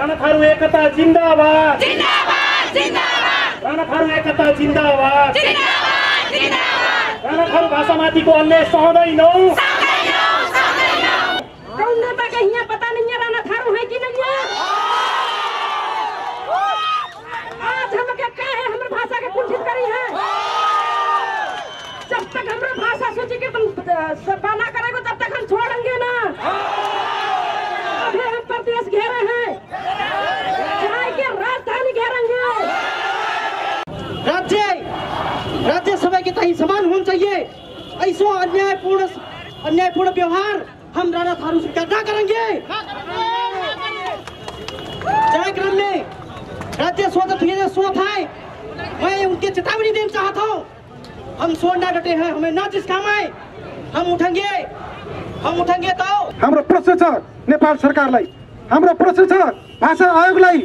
राणा थारू एकता जिंदाबाद जिंदाबाद जिंदाबाद राणा थारू एकता जिंदाबाद जिंदाबाद जिंदाबाद राणा थारू भाषामाथिको अन्याय सहँदैनौ कौन नेता का यहाँ पता नहीं है राणा थारू है कि नहीं है। आज हम क्या है हमारे भाषा के कुंठित करी है। जब तक हमारे भाषा सोचे कि तुम बना करेंगे तब तक हम छोड़ेंगे ना। अभी हम प्रदेश घेरे हैं, चाहे कि राजधानी घेरेंगे। राज्य सभा के तही समान होना चाहिए। ऐसा अन्यायपूर्ण व्यवहार हम राणा थारू स्वीकार न करेंगे। जय क्रम में राज्य स्वतंत्र है, मैं उनके चेतावनी देना चाहता हूँ। हम सोना डटे हैं, हमें ना जिस काम आए हम उठेंगे तो हाम्रो प्रश्न छ नेपाल सरकारलाई, हाम्रो प्रश्न छ भाषा आयोगलाई।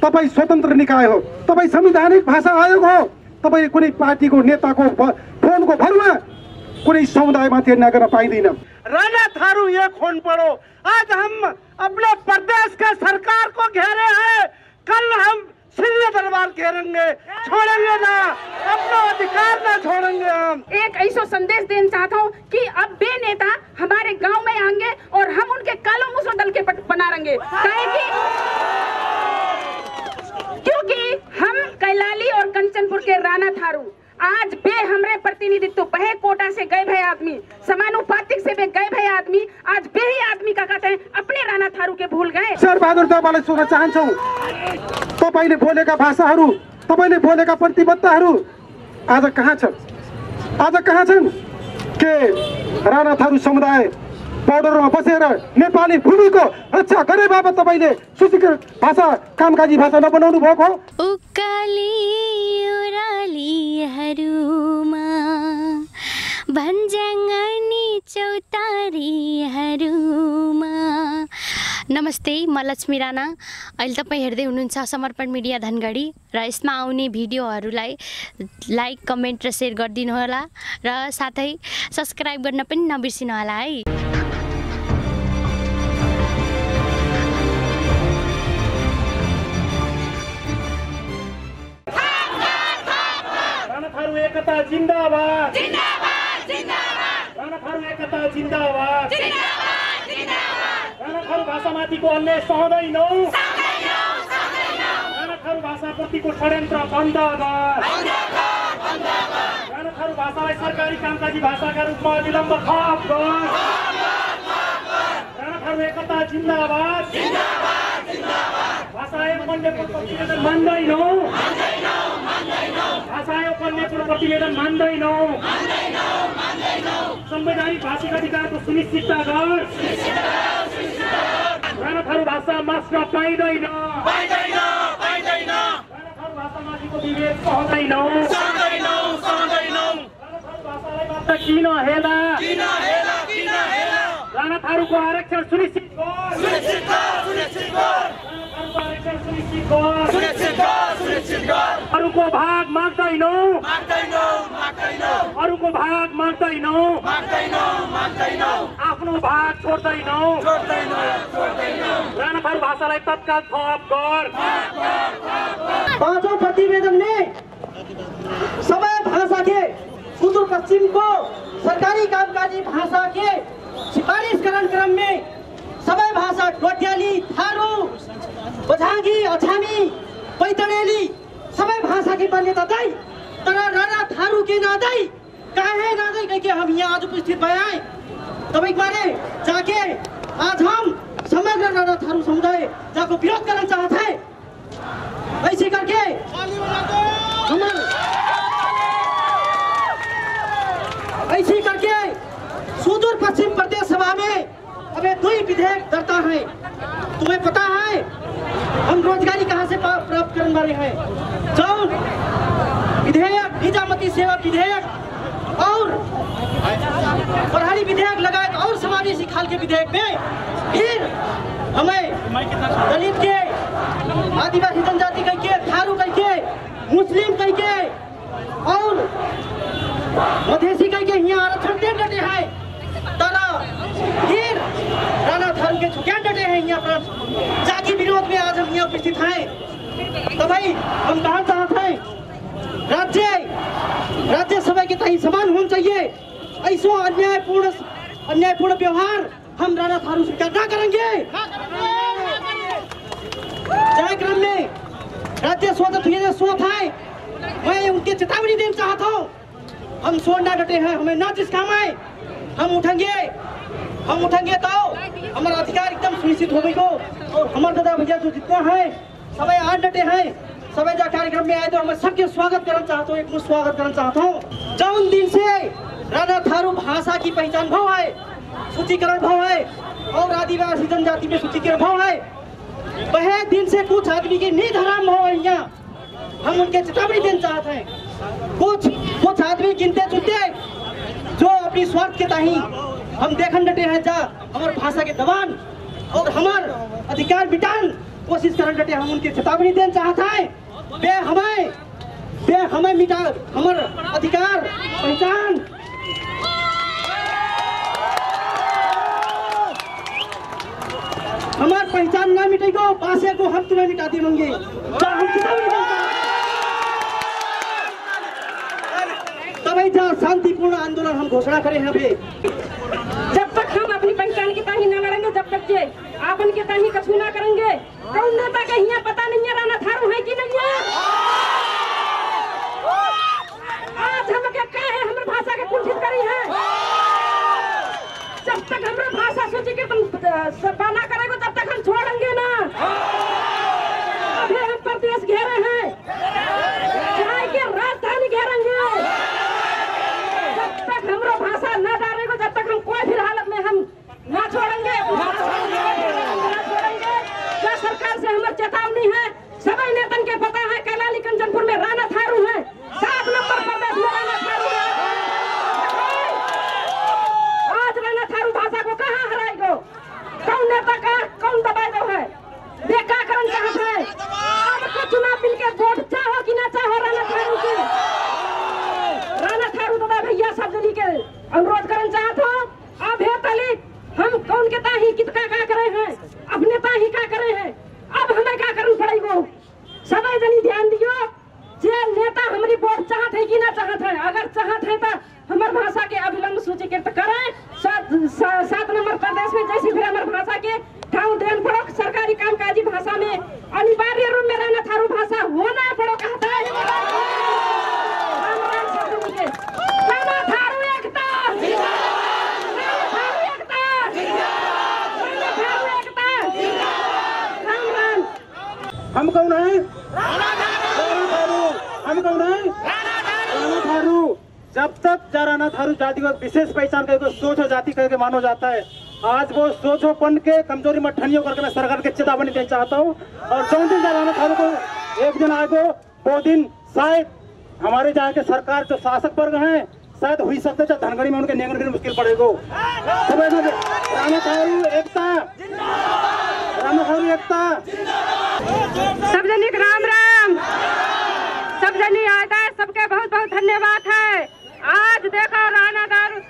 तपाईँ स्वतन्त्र निकाय हो, तपाईँ संवैधानिक भाषा आयोग हो। तपाईँ कुनै पार्टीको नेताको फोनको भरमा कुनै समुदायमाथि अन्याय गर्न पाइँदैन। राणा थारू एक होन पड़ो। आज हम अपने प्रदेश के सरकार को घेरे हैं, कल हम सिंह दरबार घेरेंगे, छोड़ेंगे ना, अपना अधिकार ना छोड़ेंगे। हम एक ऐसा संदेश देना चाहता हूँ कि अब बे नेता हमारे गांव में आएंगे और हम उनके कालों मुंह डल के बना रहेंगे। क्योंकि हम कैलाली और कंचनपुर के राणा थारू आज बे हमरे प्रतिनिधित्व बहे कोटा से गए भए आदमी, समानुपातिक से बे गए भए आदमी, आज बे ही आदमी का कहते हैं अपने राणा थारू के भूल गए। सर बहादुर तपाईँलाई सोध्न चाहन्छौँ, तपाईँले बोलेका भाषाहरू, तपाईँले बोलेका प्रतिबद्धताहरू आज कहाँ छन्? के राणा थारू समुदाय बोर्डरमा बसेर नेपाली भूमिको रक्षा गरे बाबत तपाईँले सूचीकृत भाषा कामकाजी भाषा नबनाउनु भएको हो? उकाली ओरालीहरूमा भन्ज्याङनी चौतारीहरूमा। नमस्ते, म लक्ष्मी राणा। अहिले तपाईँ हेर्दै हुनुहुन्छ समर्पण मिडिया धनगढी र यसमा आउने भिडियोहरूलाई लाइक, कमेन्ट र सेयर गरिदिनु होला र साथै सब्सक्राइब गर्न पनि नबिर्सिनु होला है। राणा थारू एकता जिंदाबाद जिंदाबाद जिंदाबाद राणा थारू एकता जिंदाबाद जिंदाबाद जिंदाबाद राणा थारू भाषामाथिको अन्याय सहँदैनौ राणा थारू भाषाप्रतिको षड्यन्त्र बन्द गर। राणा थारू भाषालाई सरकारी कामकाजी भाषाका रूपमा विलम्ब थप गर। राणा थारू एकता जिंदाबाद भाषा आयोग बन्नेको प्रतिवेदन मान्दैनौ भाषा आयोग बन्नेको प्रतिवेदन मान्दैनौ संवैधानिक भाषिक अधिकारको सुनिश्चितता गर। राणा थारू भाषा मास्न पाइँदैन। राणा थारू भाषामाथिको विभेद सहँदैनौ। राणा थारू भाषालाई मात्र किन हेला? राणा थारूको आरक्षण सुनिश्चित गर। अरूको भाग माग्दैनौ। अरूको भाग माग्दैनौ। आफ्नो भाग छोड्दैनौ। राणा थारू भाषालाई तत्काल थप गर। पांचों प्रतिवेदन में सबै भाषा के सुदूर पश्चिम को सरकारी कामकाजी भाषा के सिफारिशकरण क्रम में सबै भाषा डोट्याली, थारू, बझांगी, अछामी, पैतडेली सबै भाषा की मान्यता दै, तर राणा थारू के नादै काहे नादै कह के हम यहाँ आज उपस्थित भए आए। तपाईं बारे जाके आज हम समग्र राणा थारू समुदाय जाको विरोध करना चाहते हैं। ऐसे करके सुदूर पश्चिम प्रदेश सभा में अबे 2 विधेयक दर्ता है। तुम्हें पता है हम रोजगारी कहाँ से प्राप्त करने वाले हैं? जौन विधेयक, निजामती सेवा विधेयक और प्रहरी विधेयक लगाए और समावेशी खाल के विधेयक में फिर हमें दलित के, आदिवासी जनजाति कह के, थारू कह के, मुस्लिम कह के और मधेसी कह के यहाँ आरक्षण दे डटे है। तर फिर राणा थारू के छुट्या डटे हैं यहाँ पर जाति विरोध में आज हम यहाँ उपस्थित हैं। तो भाई हम कहा चाहते हैं राज्य सभा के तही समान होना चाहिए। ऐसा अन्यायपूर्ण व्यवहार हम राणा थारू स्वीकार ना करेंगे। कार्यक्रम में राज्य सोच है, मैं उनके चेतावनी देना चाहता हूँ। हम सोना डटे हैं, हमें ना जिस काम आए हम उठेंगे तो हमारा अधिकार एकदम सुनिश्चित हो गई को। और हमारे दादा भैया जो जितना है सभी आज डटे हैं, सभी जा कार्यक्रम में आए तो मैं सबके स्वागत करना चाहता हूँ, एक मुझ स्वागत करना चाहता हूँ। जौन दिन से राणा थारू भाषा की पहचान भाव है, सूचीकरण भाव है और आदिवासी जनजाति में सूचीकरण भाव है, वह दिन से कुछ आदमी के नींद हराम हो रही है। हम उनके चेतावनी देना चाहते हैं। कुछ आदमी गिनते चुनते जो अपनी स्वार्थ के ताही हम देखन डटे हैं, जा हमारे भाषा के दबान और हमारे अधिकार मिटान कोशिश करन डटे, हम उनके चेतावनी देना चाहता है। बे हमें मिटा हमारे अधिकार पहचान हमार पहचान ना मिटेगा, भाषा को हम तुम्हें मिटा देंगे। तभी जहाँ शांतिपूर्ण आंदोलन हम घोषणा करें हैं। जब तक हम अपनी पहचान की ताही न लड़ेंगे, जब तक ये आपन के ताही कछु ना करेंगे, कौन नेता के यहाँ पता नहीं है राणा थारू है कि नहीं है। आज हम क्या है हमारी भाषा के कुंठित करी है। जब तक हमारी भाषा सोची के तुम बना करेंगे तब तक हम छोड़ेंगे ना। अभी हम प्रदेश घेरे हैं, चाहे के राजधानी घेरेंगे। जब तक हमारा भाषा न डालेगा, जब तक हम कोई भी हालत में हम ना छोड़ेंगे। क्या सरकार से हमारी चेतावनी है, सभी नेतन के पता है कैलाली कंचनपुर में राणा थारू है, 7 नंबर प्रदेश में राणा थारू है। आज राणा थारू भाषा को कहाँ हराएगा, कौन नेता का कौन दबाएगा है, देखा करन चाहते हैं। आपको चुनाव मिल के वोट चाहो कि ना चाहो राणा थारू की, राणा थारू दादा भैया सब जनी के अनुरोध करना चाहते हो। अब है तली हम कौन के ताही कितना का करे हैं, अपने ताही का करे हैं, अब हमें क्या करना पड़ेगा। सभी जनी ध्यान दियो, जे नेता हमारी वोट चाहते है कि ना चाहते है। अगर चाहते है तो हमारे भाषा के अविलंब सूचीकृत करें। 7 नंबर प्रदेश में जैसे भी हमारे भाषा के ठाव देन पड़ो, सरकारी कामकाजी भाषा में अनिवार्य रूप में राणा थारू भाषा होना पड़ो कहता है। राणा थारू एकता, राणा थारू एकता, राणा थारू एकता। राम राम। हम कौन है? राणा थारू। हम कौन है? राणा थारू। जब तक राणा थारू जाति को विशेष पहचान करके सोचो जाति करके मानो जाता है, आज वो सोचोपन के कमजोरी में ठनियों करके मैं सरकार के चेतावनी देना चाहता हूँ। और जो दिन राणा थारू को एक दिन आएगा वो दिन शायद हमारे जहाँ के सरकार जो शासक वर्ग हैं शायद हुई सकते हैं धनगढ़ी में उनके नियंत्रण के लिए मुश्किल पड़ेगा। राणा थारू एकता, राणा थारू एकता। सब जनी राम राम, सब जनी आता है, सबके बहुत बहुत धन्यवाद है। आज देखो राणा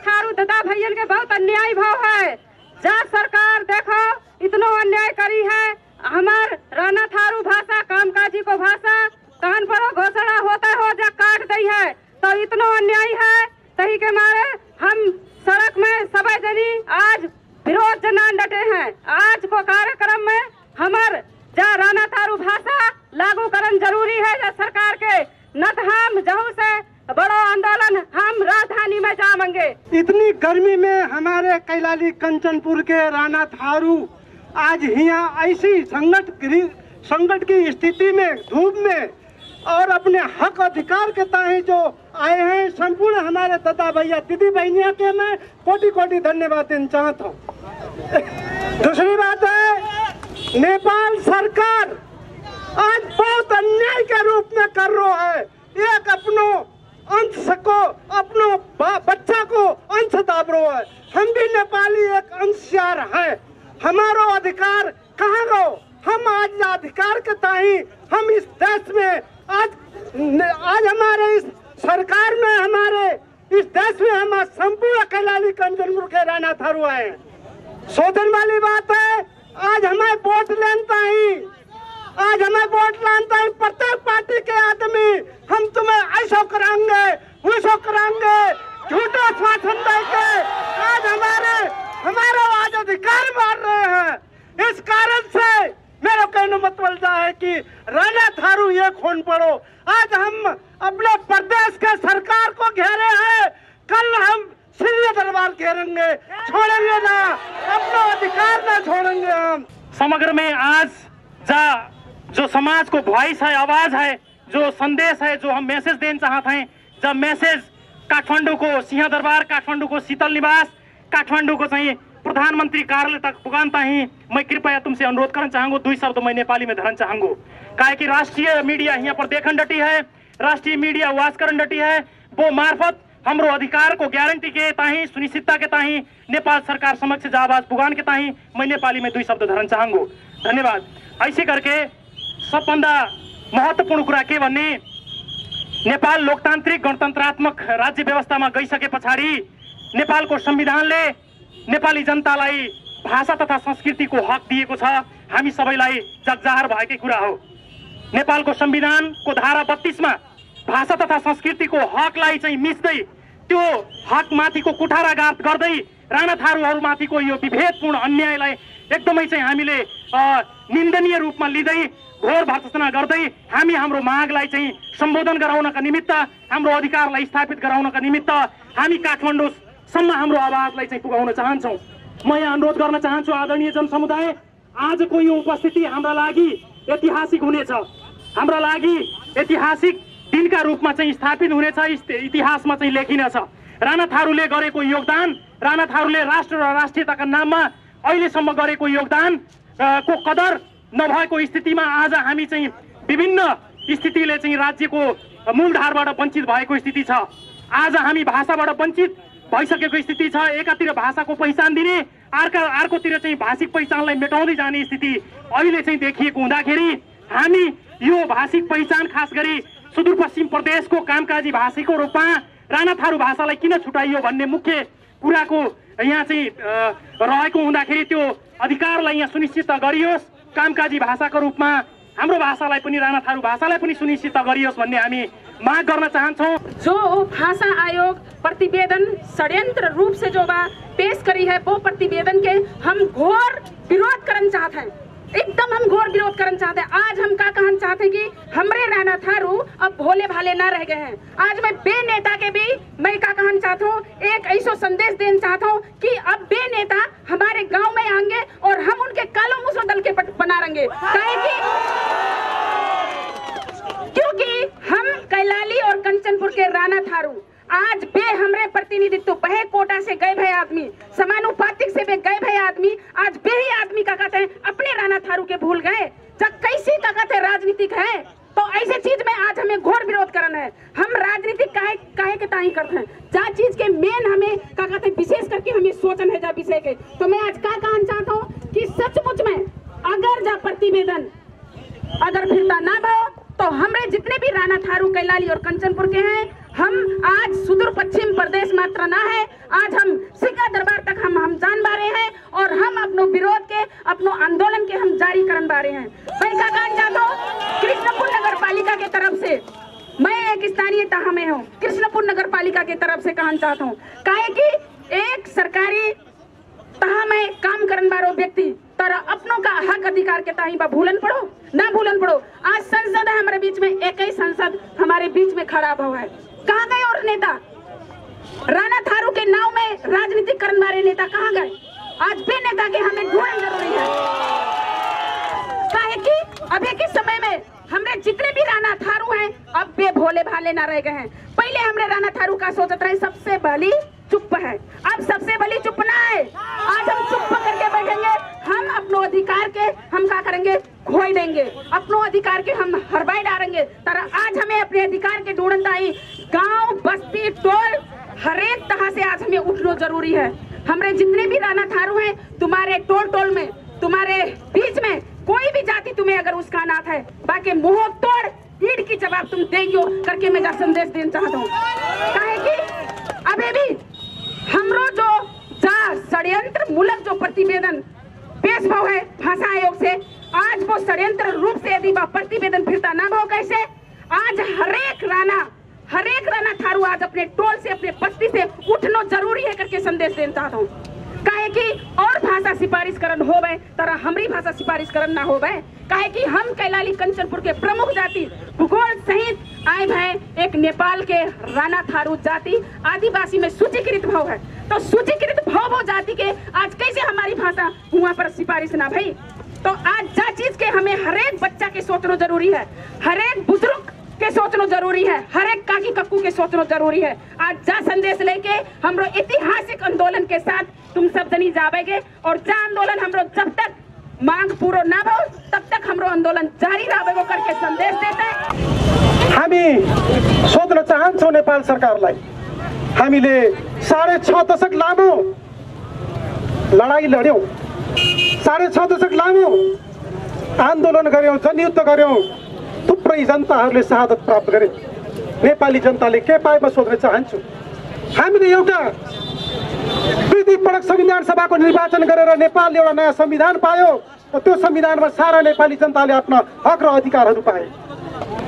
थारू दादा भैयन के बहुत अन्याय भाव है। जा सरकार देखो इतना अन्याय करी है, हमार राणा थारू भाषा कामकाजी को भाषा कान पर घोषणा होता हो जा काट दी है, तो इतना अन्याय है। तही के मारे हम सड़क में सभी जनी आज विरोध जनान डटे हैं। आज को कार्यक्रम में हमार जा राणा थारू भाषा लागू करन जरूरी है। जा सरकार के नत हम जहू से बड़ो आंदोलन हम राजधानी में जाएंगे। इतनी गर्मी में हमारे कैलाली कंचनपुर के राणा थारू आज यहाँ ऐसी संकट की स्थिति में धूप में और अपने हक अधिकार के ताही जो आए हैं, संपूर्ण हमारे दादा भैया दीदी बहनिया के मैं कोटि कोटि धन्यवाद देना चाहता हूँ। दूसरी बात है, नेपाल सरकार आज बहुत अन्याय के रूप में कर रहा है। एक अपनो अंश को अपनो बच्चा को अंश दाब रहा है। हम भी नेपाली एक अंशयार है, हमारो अधिकार कहाँ गो। हम आज अधिकार के ताही हम इस देश में आज हमारे इस सरकार में हमारे इस देश में हम संपूर्ण कैलाली कंचनपुर के राणा थारू आए। सोचने वाली बात है, आज हमें वोट लेना ही आज हमें वोट लानता है प्रत्येक पार्टी के आदमी, हम तुम्हें ऐसा कराएंगे वैसा कराएंगे, झूठा आश्वासन देके आज हमारा आज अधिकार मार रहे हैं। इस कारण से मेरा कहने मतलब है कि राणा थारू ये खून पड़ो। आज हम अपने प्रदेश के सरकार को घेरे हैं, कल हम सिंह दरबार घेरेंगे, छोड़ेंगे ना, अपना अधिकार ना छोड़ेंगे हम। समग्र में आज जो समाज को वॉइस है, आवाज है, जो संदेश है, जो हम मैसेज देना चाहते हैं, जब मैसेज काठमांडू को सिंह दरबार, काठमांडू को शीतल निवास, काठमांडू को चाहिए प्रधानमंत्री कार्यालय तक पुगानता ही मैं कृपया तुमसे अनुरोध करना चाहूंगा। 2 शब्द मैं नेपाली में धरना चाहूंगा, काहे कि राष्ट्रीय मीडिया यहाँ पर देखन डटी है, राष्ट्रीय मीडिया वास करन डटी है, वो मार्फत हमरो अधिकार को गारंटी के ताही, सुनिश्चितता के ताही नेपाल सरकार समक्ष आवाज पुगान के ताही मैं नेपाली में 2 शब्द धरना चाहूंगा। धन्यवाद। ऐसे करके सबभन्दा महत्वपूर्ण कुरा के भन्ने, नेपाल लोकतान्त्रिक गणतन्त्रात्मक राज्य व्यवस्थामा गइसके पछाडि नेपालको संविधानले नेपाली जनतालाई भाषा तथा संस्कृतिको हक दिएको छ। हामी सबैलाई जगजाहेर भएकै कुरा हो। नेपालको संविधानको धारा 32 मा भाषा तथा संस्कृतिको हकलाई चाहिँ मिच्दै, त्यो हकमाथिको कुठाराघात गर्दै राणा थारूहरूमाथिको यो विभेदपूर्ण अन्यायलाई एकदमै चाहिँ हामीले निन्दनीय रूपमा लिँदै, घोर भर्त्सना गर्दै हामी हाम्रो मागलाई चाहिँ सम्बोधन गराउनका निमित्त, हाम्रो अधिकारलाई स्थापित गराउनका निमित्त हामी काठमाडौँसम्म हाम्रो आवाजलाई चाहिँ पुगाउन चाहन्छौँ। म यहाँ अनुरोध गर्न चाहन्छु, आदरणीय जनसमुदाय, आजको यो उपस्थिति हाम्रा लागि ऐतिहासिक हुनेछ, हाम्रा लागि ऐतिहासिक दिनका रूपमा चाहिँ स्थापित हुनेछ, इतिहासमा चाहिँ लेखिनेछ। राणा थारूले गरेको योगदान, राणा थारूले राष्ट्र र राष्ट्रियताका नाममा अहिलेसम्म गरेको योगदान को कदर नभएको स्थितिमा आज हामी चाहिँ विभिन्न स्थितिले चाहिँ राज्यको मूलधारबाट वञ्चित भएको स्थिति छ। आज हामी भाषाबाट वञ्चित भइसकेको स्थिति छ। एकातिर भाषाको पहिचान दिने, अर्कोतिर चाहिँ भाषिक पहिचानलाई मेटाउँदै जाने स्थिति अहिले चाहिँ देखिएको हुँदाखेरि हामी यो भाषिक पहिचान खास गरी सुदूरपश्चिम प्रदेशको कामकाजी भाषीको रूपमा राणा थारू भाषालाई किन छुटाइयो भन्ने मुख्य कुराको यहाँ चाहिँ रहेको हुँदाखेरि त्यो अधिकारलाई यहाँ सुनिश्चित गरियोस्, कामकाजी भाषाको रूपमा हाम्रो भाषालाई पनि, राणा थारू भाषालाई पनि सुनिश्चित गरियोस् भन्ने हामी माग गर्न चाहन्छौँ। जो भाषा आयोग प्रतिवेदन षड्यंत्र रूप से जो पेश करी है, वो प्रतिवेदन के हम घोर विरोध करना चाहते हैं, एकदम हम घोर विरोध करना चाहते हैं। आज हम क्या कहना चाहते हैं कि हमरे राणा थारू अब भोले भाले ना रह गए हैं। आज मैं बे नेता के भी मैं क्या कहना चाहता हूँ, एक ऐसा संदेश देना चाहता हूँ कि अब बे नेता हमारे गांव में आएंगे और हम उनके कालों मुँह दल के बना रहेंगे, क्योंकि हम कैलाली और कंचनपुर के राणा थारू आज बे हमरे प्रतिनिधित्व बहे कोटा से गए भए आदमी, समानुपातिक से बे गए भए आदमी, आज बे ही आदमी का कहते हैं अपने राणा थारू के भूल गए। जब कैसी का कहते राजनीतिक है तो ऐसे चीज में आज हमें घोर विरोध करना है। हम राजनीतिक काहे के ताही करते हैं, जा चीज के मेन हमें क्या कहते हैं विशेष करके हमें सोचन है जा विषय के। तो मैं आज क्या कहना चाहता हूँ कि सचमुच में अगर जा प्रतिवेदन अगर फिरता ना भाव तो हमरे जितने भी राणा थारू कैलाली और कंचनपुर के हैं, हम आज सुदूर पश्चिम प्रदेश मात्र ना है, आज हम सिंह दरबार तक हम जान बारे हैं और हम अपनो विरोध के, अपनो आंदोलन के हम जारी करन बारे हैं। मैं क्या कहना चाहता हूँ, कृष्णपुर नगर पालिका के तरफ से मैं एक स्थानीय तहा में हूँ, कृष्णपुर नगर पालिका के तरफ से कहना चाहता हूँ, काहे कि एक सरकारी तहा में काम करन बारो व्यक्ति तर अपनों का हक अधिकार के ताही बा भूलन पड़ो ना भूलन पड़ो। आज संसद है हमारे बीच में, एक ही संसद हमारे बीच में खड़ा हुआ है, कहाँ गए और नेता? राणा थारू के नाव में राजनीति करने वाले नेता कहाँ गए? आज बे नेता के हमें ढूंढना जरूरी है, काहे कि अभी के समय में हमरे जितने भी राणा थारू हैं अब बे भोले भाले ना रह गए हैं। पहले हमरे राणा थारू का सोचते रहे सबसे भली चुप है, अब सबसे भली चुप ना है। आज हम चुप करके बैठेंगे, हम अपनो अधिकार के हम क्या करेंगे, खोई देंगे, अपनो अधिकार के हम हरबाई डालेंगे। तर आज हमें अपने अधिकार के ढूंढना ही गांव बस्ती टोल हर एक तरह से आज हमें उठना जरूरी है। हमरे जितने भी राणा थारू हैं, तुम्हारे टोल टोल में, तुम्हारे बीच में कोई भी जाति तुम्हें अगर उसका नाथ है, बाकी मुंह तोड़ ईट की जवाब तुम देंगे करके मैं जा संदेश देना चाहता हूँ। काहे कि अभी भी हमरो जो षड्यंत्र मूलक जो प्रतिवेदन पेश भाव है भाषा आयोग से, आज आज वो षड्यंत्र रूप से यदि वह प्रतिवेदन फिरता ना हो कैसे, आज हरेक राणा थारू आज अपने टोल से अपने बस्ती से उठना जरूरी है करके संदेश देना चाहता हूँ। काहे कि और भाषा सिफारिश करन होवे तरह हमारी भाषा सिफारिश करन ना होवे। काहे कि हम कैलाली कंचनपुर के प्रमुख जाति भूगोल सहित आए भय एक नेपाल के राणा थारू जाति आदिवासी में सूचीकृत भाव है। तो सूचीकृत भाव जाति के आज कैसे हमारी भाषा वहाँ पर सिफारिश ना भाई। तो आज जा चीज के हमें हरेक बच्चा के सोचना जरूरी है, हरेक बुजुर्ग के सोचना जरूरी है, हरेक काकी कक्कू के सोचना जरूरी है। आज जा संदेश लेके हमरो ऐतिहासिक आंदोलन के साथ तुम सब जनी जावेगे और जा आंदोलन हमरो जब तक मांग पूरा ना हो तब तक हमरो आंदोलन जारी रहेगो करके संदेश देते हैं। हामी सोध्न चाहन्छौँ नेपाल सरकारलाई, हामीले 6.5 दशक लामो लडाई लड्यौँ, 6.5 दशक लामो आन्दोलन गर्यौँ, जनयुद्ध गर्यौँ, थुप्रै जनताहरूले शहादत प्राप्त गरे। नेपाली जनताले के पाए म सोध्न चाहन्छु। हामीले एउटा विधिपरक संविधान सभाको निर्वाचन गरेर नेपालले एउटा नयाँ संविधान पायो। त्यो संविधानमा सारा नेपाली जनताले आफ्ना हक र अधिकारहरू पाए।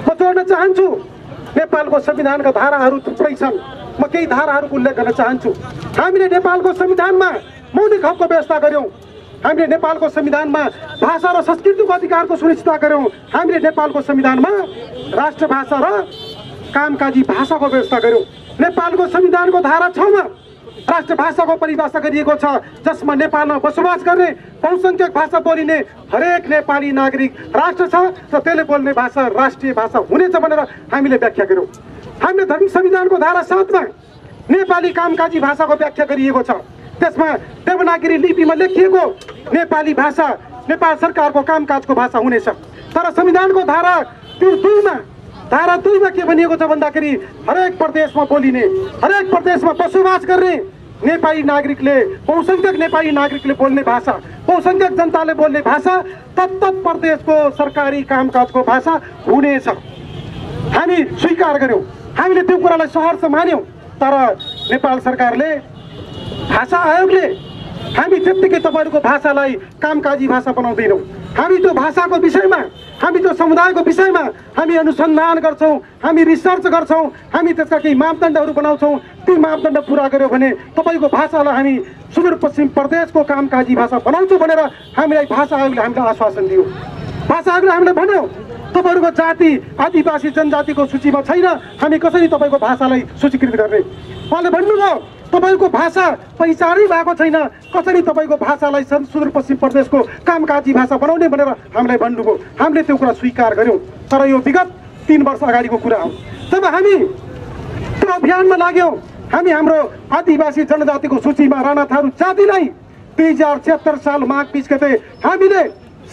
म जोड्न चाहन्छु नेपालको संविधानका धाराहरू थुप्रै छन्, म केही धाराहरूको उल्लेख गर्न चाहन्छु। हामीले नेपालको संविधानमा मौलिक हकको व्यवस्था गर्यौँ, हामीले नेपालको संविधानमा भाषा र संस्कृतिको अधिकारको सुनिश्चितता गर्यौँ, हामीले नेपालको संविधानमा राष्ट्रभाषा र कामकाजी भाषाको व्यवस्था गर्यौँ। नेपालको संविधानको धारा 6 मा राष्ट्रभाषाको परिभाषा गरिएको छ, जसमा नेपालमा बसोबास गर्ने बहुसंख्यक भाषा बोलिने हरेक नेपाली नागरिक राष्ट्र छ र त्यसले बोल्ने भाषा राष्ट्रिय भाषा हुनेछ भनेर हामीले व्याख्या गर्यौँ। हामीले धर्म संविधानको धारा 7 मा नेपाली कामकाजी भाषाको व्याख्या गरिएको छ, त्यसमा देवनागरी लिपिमा लेखिएको नेपाली भाषा नेपाल सरकारको कामकाजको भाषा हुनेछ। तर संविधानको धारा 2 मा के भनिएको छ भन्दाखेरि हरेक प्रदेशमा बोलिने, हरेक प्रदेशमा बसोबास गर्ने नेपाली नागरिकले, बहुसंख्यक नेपाली नागरिकले बोल्ने भाषा, बहुसंख्यक जनताले बोल्ने भाषा तत्त प्रदेशको सरकारी कामकाजको भाषा हुनेछ। हामी स्वीकार गर्यौँ, हामीले त्यो कुरालाई सहर्ष मान्यौँ। तर नेपाल सरकारले, भाषा आयोगले हामी त्यत्तिकै तपाईँहरूको भाषालाई कामकाजी भाषा बनाउँदैनौँ। हामी त्यो भाषाको विषयमा, हामी त्यो समुदायको विषयमा हामी अनुसन्धान गर्छौँ, हामी रिसर्च गर्छौँ, हामी त्यसका केही मापदण्डहरू बनाउँछौँ। ती मापदण्ड पुरा गर्यो भने तपाईँको भाषालाई हामी सुदूरपश्चिम प्रदेशको कामकाजी भाषा बनाउँछौँ भनेर हामीलाई भाषा आयोगले हामीलाई आश्वासन दियो। भाषा आयोगले हामीले भन्यो तपाईँहरूको जाति आदिवासी जनजातिको सूचीमा छैन, हामी कसरी तपाईँको भाषालाई सूचीकृत गर्ने। उहाँले भन्नुभयो तपाईँको भाषा पहिचानै भएको छैन, कसरी तपाईँको भाषालाई सुदूरपश्चिम प्रदेशको कामकाजी भाषा बनाउने भनेर हामीलाई भन्नुभयो। हामीले त्यो कुरा स्वीकार गर्यौँ। तर यो विगत 3 वर्ष अगाडिको कुरा हो। जब हामी त्यो अभियानमा लाग्यौँ, हामी हाम्रो आदिवासी जनजातिको सूचीमा राणा थारू जातिलाई 2076 साल माघ 20 गते हामीले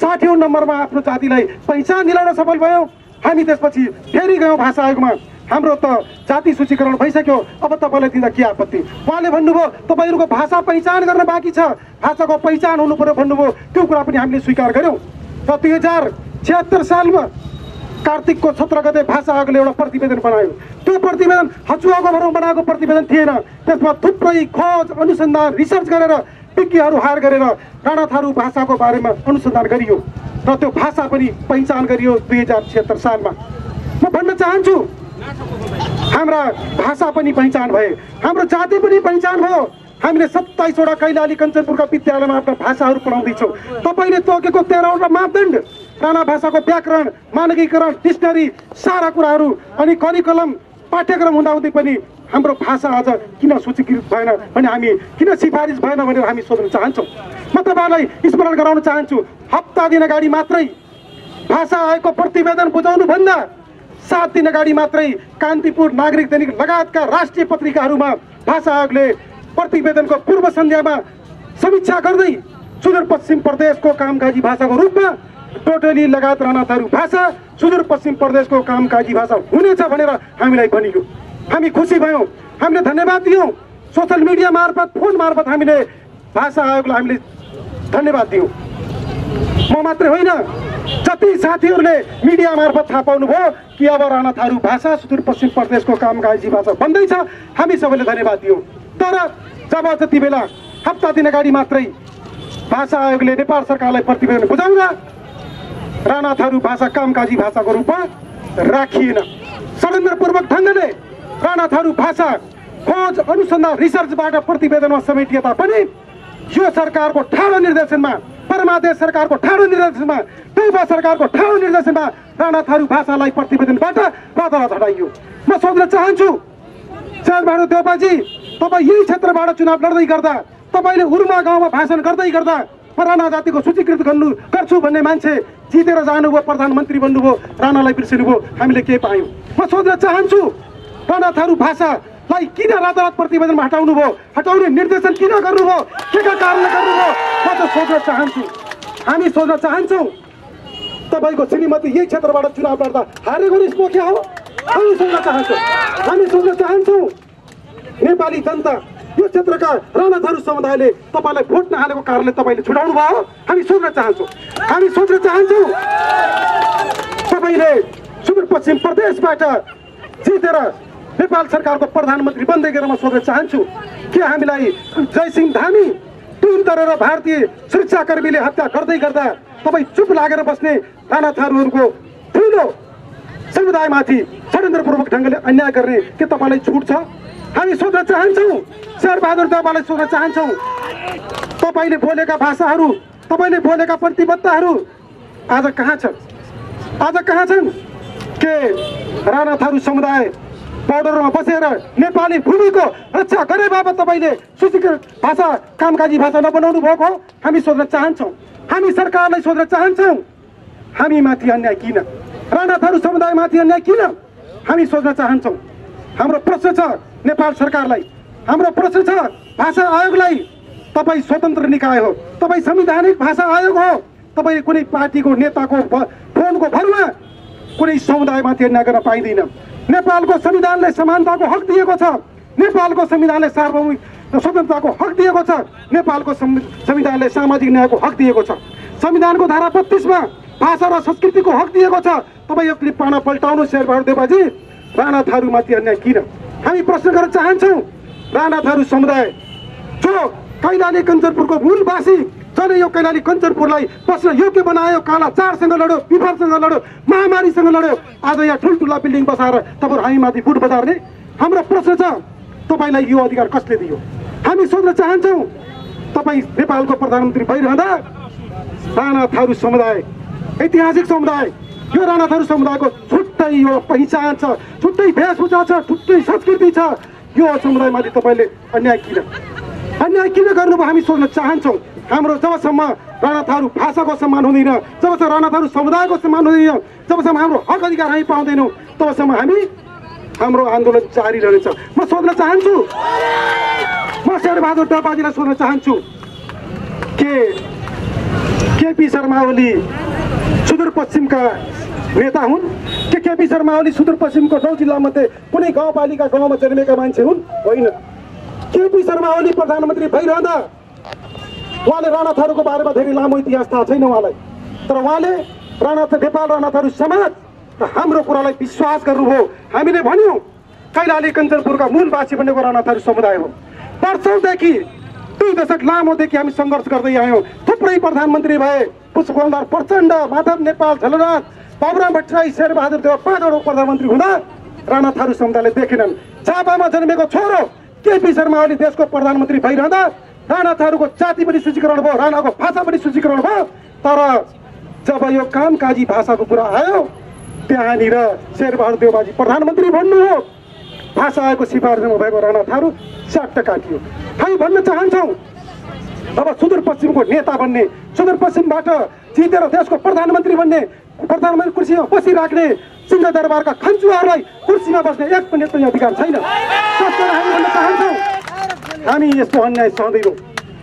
60औं नम्बरमा आफ्नो जातिलाई पहिचान दिलाउन सफल भयौँ। हामी त्यसपछि फेरि गयौँ भाषा आयोगमा, हाम्रो त जाति सूचीकरण भइसक्यो, अब तपाईँलाई दिँदा के आपत्ति। उहाँले भन्नुभयो तपाईँहरूको भाषा पहिचान गर्न बाँकी छ, भाषाको पहिचान हुनु पर्यो भन्नुभयो। त्यो कुरा पनि हामीले स्वीकार गर्यौँ। र 2076 सालमा कार्तिकको 17 गते भाषा आयोगले एउटा प्रतिवेदन बनायो। त्यो प्रतिवेदन हचुवाको भरमा बनाएको प्रतिवेदन थिएन। त्यसमा थुप्रै खोज अनुसन्धान रिसर्च गरेर विज्ञहरू हायर गरेर राणा थारू भाषाको बारेमा अनुसन्धान गरियो र त्यो भाषा पनि पहिचान गरियो 2076 सालमा। म भन्न चाहन्छु हाम्रा भाषा पनि पहिचान भए, हाम्रो जाति पनि पहिचान भयो। हामीले 27 वटा कैलाली कञ्चनपुरका विद्यालयमा आफ्ना भाषाहरू पढाउँदैछौँ। तपाईँले तोकेको 13 वटा मापदण्ड, राणा भाषाको व्याकरण, मानकीकरण, डिक्सनरी, सारा कुराहरू अनि करिकुलम पाठ्यक्रम हुँदाहुँदै पनि हाम्रो भाषा आज किन सूचीकृत भएन भने, हामी किन सिफारिस भएन भनेर हामी सोध्न चाहन्छौँ। म तपाईँलाई स्मरण गराउन चाहन्छु, हप्ता दिन अगाडि मात्रै भाषा आयोगको प्रतिवेदन बुझाउनुभन्दा 7 दिन अगाडि मात्रै कान्तिपुर नागरिक दैनिक लगायतका राष्ट्रिय पत्रिकाहरूमा भाषा आयोगले प्रतिवेदनको पूर्व सन्ध्यामा समीक्षा गर्दै सुदूरपश्चिम प्रदेशको कामकाजी भाषाको रूपमा टोटली लगायत राणा थारू भाषा सुदूरपश्चिम प्रदेशको कामकाजी भाषा हुनेछ भनेर हामीलाई भनियो। हामी खुसी भयौँ, हामीले धन्यवाद दियौँ। सोसल मिडिया मार्फत, फोन मार्फत हामीले भाषा आयोगलाई हामीले धन्यवाद दियौँ। म मात्रै होइन, जति साथीहरूले मिडिया मार्फत थाहा पाउनुभयो कि अब राणा थारू भाषा सुदूरपश्चिम प्रदेशको कामकाजी भाषा बन्दैछ, हामी सबैले धन्यवाद दियौँ। तर जब जति बेला हप्ता दिन अगाडि मात्रै भाषा आयोगले नेपाल सरकारलाई प्रतिवेदन बुझाउँदा राणा थारू भाषा कामकाजी भाषाको रूपमा राखिएन। षड्यन्त्रपूर्वक ढङ्गले राणा थारू भाषा खोज अनुसन्धान रिसर्चबाट प्रतिवेदनमा समेटिए तापनि यो सरकारको ठाडो निर्देशनमा, परमादेश सरकारको ठाडो निर्देशनमा, देउबा सरकारको ठाडो निर्देशनमा राणा थारू भाषालाई प्रतिवेदनबाट पातला हटाइयो। म सोध्न चाहन्छु शेरबहादुर देउबाजी, तपाईँ यही क्षेत्रबाट चुनाव लड्दै गर्दा, तपाईँले उर्मा गाउँमा भाषण गर्दै गर्दा राणा जातिको सूचीकृत गर्छु भन्ने मान्छे जितेर जानुभयो, प्रधानमन्त्री बन्नुभयो, राणालाई बिर्सिनुभयो, हामीले के पायौँ? म सोध्न चाहन्छु राणा थारू भाषालाई किन रातारात प्रतिवेदनमा हटाउनु भयो? हटाउने निर्देशन किन गर्नुभयो? के का कारणले गर्नुभयो? म त सोध्न चाहन्छु। हामी सोध्न चाहन्छौँ तपाईँको श्रीमती यही क्षेत्रबाट चुनाव लड्दा हारेको रिस्क के हो? हामी सोध्न चाहन्छौँ। हामी सोध्न चाहन्छौँ नेपाली जनता, यो क्षेत्रका राणा थारू समुदायले तपाईँलाई भोट नहालेको कारणले तपाईँले छुटाउनु भयो? हामी सोध्न चाहन्छौँ। हामी सोध्न चाहन्छौँ तपाईँले सुदूरपश्चिम प्रदेशबाट जितेर नेपाल सरकारको प्रधानमन्त्री बन्दै गरेर म सोध्न चाहन्छु के हामीलाई जयसिंह धामी टुन तरेर भारतीय सुरक्षाकर्मीले हत्या गर्दै गर्दा तपाईँ चुप लागेर बस्ने राणा थारूहरूको ठुलो समुदायमाथि षड्यन्त्रपूर्वक ढङ्गले अन्याय गर्ने के तपाईँलाई छुट छ? हामी सोध्न चाहन्छौँ, शेरबहादुर देउबालाई सोध्न चाहन्छौँ, तपाईँले बोलेका भाषाहरू, तपाईँले बोलेका प्रतिबद्धताहरू आज कहाँ छन्? आज कहाँ छन्? के राणा थारू समुदाय बोर्डरमा बसेर नेपाली भूमिको रक्षा गरे बापत तपाईँले सूचीकृत भाषा कामकाजी भाषा नबनाउनु भएको? हामी सोध्न चाहन्छौँ। हामी सरकारलाई सोध्न चाहन्छौँ हामी माथि अन्याय किन? राणा थारू समुदायमाथि अन्याय किन? हामी सोध्न चाहन्छौँ। हाम्रो प्रश्न छ नेपाल सरकारलाई, हाम्रो प्रश्न छ भाषा आयोगलाई। तपाईँ स्वतन्त्र निकाय हो, तपाईँ संवैधानिक भाषा आयोग हो, तपाईँ कुनै पार्टीको नेताको फोनको भरमा कुनै समुदायमाथि अन्याय गर्न पाइँदैन। नेपालको संविधानले समानताको हक दिएको छ, नेपालको संविधानले सार्वभौमिक स्वतन्त्रताको हक दिएको छ, नेपालको संविधानले सामाजिक न्यायको हक दिएको छ, संविधानको धारा 32 मा भाषा र संस्कृतिको हक दिएको छ। तपाईँ यो क्लिप पाना पल्टाउनु शेरबहादुर देउबाजी, राणा थारूमाथि अन्याय किन? हामी प्रश्न गर्न चाहन्छौँ राणा थारू समुदाय जो कैलाली कञ्चनपुरको मूलवासी, जसले यो कैलाली कञ्चनपुरलाई बस्न योग्य बनायो, काला चारसँग लड्यो, विफरसँग लड्यो, महामारीसँग लड्यो, आज यहाँ ठुल्ठुला बिल्डिङ बसाएर तपाईँ हामीमाथि बुट बजार्ने? हाम्रो प्रश्न छ तपाईँलाई यो अधिकार कसले दियो? हामी सोध्न चाहन्छौँ तपाईँ नेपालको प्रधानमन्त्री भइरहँदा राणा थारू समुदाय ऐतिहासिक समुदाय, यो राणा थारू समुदायको छुट्टै यो पहिचान छ, छुट्टै वेशभूषा छ, छुट्टै संस्कृति छ। यो समुदायमाथि तपाईँले अन्याय किन गर्नुभयो? हामी सोध्न चाहन्छौँ। हाम्रो जबसम्म राणा थारू भाषाको सम्मान हुँदैन, जबसम्म राणा थारू समुदायको सम्मान हुँदैन, जबसम्म हाम्रो हक अधिकार हामी पाउँदैनौँ, तबसम्म हाम्रो आन्दोलन जारी रहनेछ। म सोध्न चाहन्छु, म शेरबहादुर देउबाजीलाई सोध्न चाहन्छु के केपी शर्मा ओली सुदूरपश्चिमका नेता हुन्? के केपी शर्मा ओली सुदूरपश्चिमको 9 जिल्लामध्ये कुनै गाउँपालिका गाउँमा जन्मेका मान्छे हुन्? होइन। केपी शर्मा ओली प्रधानमन्त्री भइरहँदा उहाँले राणा थारूको बारेमा धेरै लामो इतिहास थाहा छैन उहाँलाई, तर उहाँले नेपाल राणा थारू समाज र हाम्रो कुरालाई विश्वास गर्नुभयो। हामीले भन्यौँ कैलाली कञ्चनपुरका मूलवासी भनेको राणा थारू समुदाय हो। वर्षौँदेखि 2 दशक लामोदेखि हामी सङ्घर्ष गर्दै आयौँ। थुप्रै प्रधानमन्त्री भए, पुष्पकमल प्रचण्ड, माधव नेपाल, झलराज, बाबुराम भट्टराई, शेरबहादुर देउवा 5 वटा प्रधानमन्त्री हुँदा राणा थारू समुदायले देखेनन्। झापामा जन्मेको छोरो केपी शर्मा ओली देशको प्रधानमन्त्री भइरहँदा राणा थारूको जाति पनि सूचीकरण भयो, राणाको भाषा पनि सूचीकरण भयो, तर जब यो कामकाजी भाषाको कुरा आयो त्यहाँनिर शेरबहादुर देउबाजी प्रधानमन्त्री भन्नु हो, भाषा आयोगको सिफारिसमा भएको राणा थारू स्याट्ट काटियो। हामी भन्न चाहन्छौँ अब सुदूरपश्चिमको नेता बन्ने, सुदूरपश्चिमबाट जितेर देशको प्रधानमन्त्री बन्ने, प्रधानमन्त्री कुर्सीमा बसिराख्ने सिंहदरबारका खन्चुवाहरूलाई कुर्सीमा बस्ने एक पनि अधिकार छैन। त्यसकारण हामी भन्न चाहन्छौँ हामी यस्तो अन्याय सहँदैनौँ।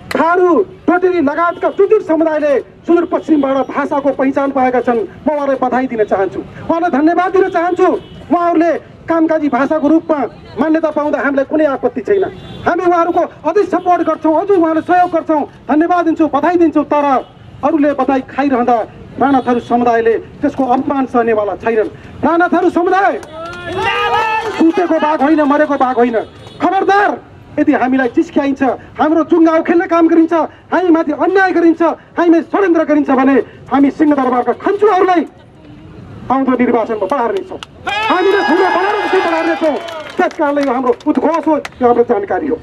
थारू, टोटेली लगायतका जुन समुदायले सुदूरपश्चिमबाट भाषाको पहिचान पाएका छन्, म उहाँलाई बधाई दिन चाहन्छु, उहाँलाई धन्यवाद दिन चाहन्छु। उहाँहरूले कामकाजी भाषाको रूपमा मान्यता पाउँदा हामीलाई कुनै आपत्ति छैन। हामी उहाँहरूको अझै सपोर्ट गर्छौँ, अझै उहाँलाई सहयोग गर्छौँ, धन्यवाद दिन्छौँ, बधाई दिन्छौँ। तर अरूले बधाई खाइरहँदा राणा थारू समुदायले त्यसको अपमान सहनेवाला छैनन्। राणा थारू समुदाय सुतेको बाघ होइन, मरेको बाघ होइन। खबरदार यदि हामीलाई चिस्क्याइन्छ, हाम्रो चुङ्गाउ खेल्ने काम गरिन्छ, हामी माथि अन्याय गरिन्छ, हामी षड्यन्त्र गरिन्छ भने हामी सिंहदरबारका खन्चुहरूलाई आउँदो निर्वाचनमा बढार्नेछौँ। हामीले ठुलो बढार्नेछौँ। त्यस कारणले यो हाम्रो उद्घोष हो, यो हाम्रो जानकारी हो।